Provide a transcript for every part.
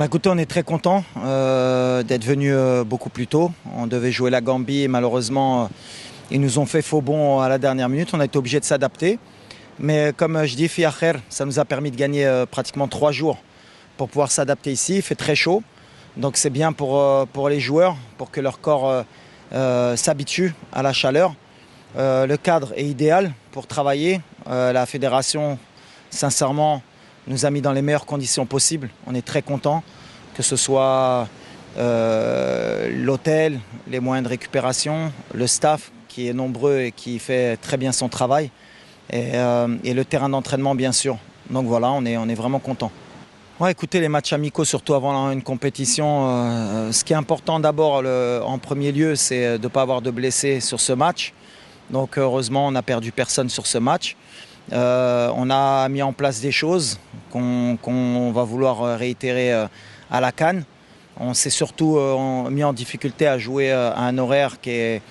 Écoutez, on est très content d'être venu beaucoup plus tôt. On devait jouer la Gambie et malheureusement, ils nous ont fait faux bond à la dernière minute. On a été obligé de s'adapter. Mais comme je dis, Fiacher, ça nous a permis de gagner pratiquement 3 jours pour pouvoir s'adapter ici. Il fait très chaud, donc c'est bien pour les joueurs, pour que leur corps s'habitue à la chaleur. Le cadre est idéal pour travailler. La fédération, sincèrement, nous a mis dans les meilleures conditions possibles. On est très contents, que ce soit l'hôtel, les moyens de récupération, le staff qui est nombreux et qui fait très bien son travail, et le terrain d'entraînement bien sûr. Donc voilà, on est vraiment contents. Ouais, écoutez, les matchs amicaux, surtout avant une compétition, ce qui est important d'abord en premier lieu, c'est de ne pas avoir de blessés sur ce match. Donc heureusement, on n'a perdu personne sur ce match. On a mis en place des choses qu'on va vouloir réitérer à la CAN. On s'est surtout mis en difficulté à jouer à un horaire qui est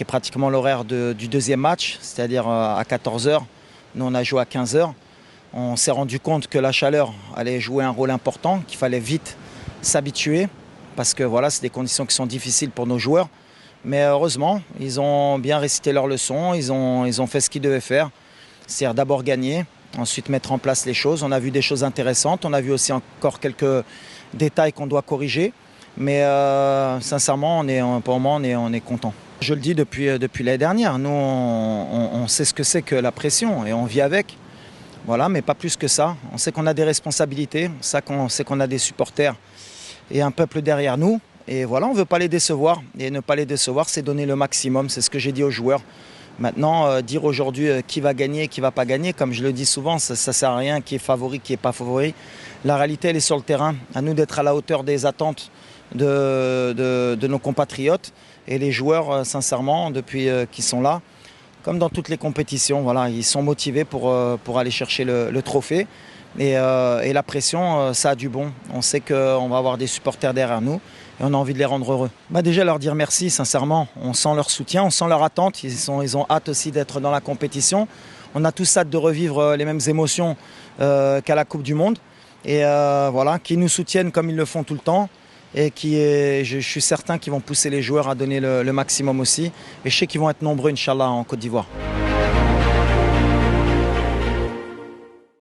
pratiquement l'horaire du deuxième match, c'est-à-dire à 14 h. Nous, on a joué à 15 h. On s'est rendu compte que la chaleur allait jouer un rôle important, qu'il fallait vite s'habituer, parce que voilà, c'est des conditions qui sont difficiles pour nos joueurs. Mais heureusement, ils ont bien récité leurs leçons, ils ont fait ce qu'ils devaient faire. C'est-à-dire d'abord gagner, ensuite mettre en place les choses. On a vu des choses intéressantes, on a vu aussi encore quelques détails qu'on doit corriger. Mais sincèrement, pour le moment, on est content. Je le dis depuis l'année dernière, nous on sait ce que c'est que la pression et on vit avec. Voilà, mais pas plus que ça. On sait qu'on a des responsabilités, on sait qu'on a des supporters et un peuple derrière nous. Et voilà, on ne veut pas les décevoir. Et ne pas les décevoir, c'est donner le maximum, c'est ce que j'ai dit aux joueurs. Maintenant, dire aujourd'hui qui va gagner, qui ne va pas gagner, comme je le dis souvent, ça ne sert à rien, qui est favori, qui n'est pas favori. La réalité, elle est sur le terrain. À nous d'être à la hauteur des attentes de nos compatriotes. Et les joueurs, sincèrement, depuis qu'ils sont là, comme dans toutes les compétitions, voilà, ils sont motivés pour aller chercher le trophée. Et la pression, ça a du bon. On sait qu'on va avoir des supporters derrière nous et on a envie de les rendre heureux. Déjà leur dire merci, sincèrement. On sent leur soutien, on sent leur attente. Ils ont hâte aussi d'être dans la compétition. On a tous hâte de revivre les mêmes émotions qu'à la Coupe du Monde. Et voilà, qu'ils nous soutiennent comme ils le font tout le temps. Et je suis certain qu'ils vont pousser les joueurs à donner le maximum aussi. Et je sais qu'ils vont être nombreux, Inch'Allah, en Côte d'Ivoire.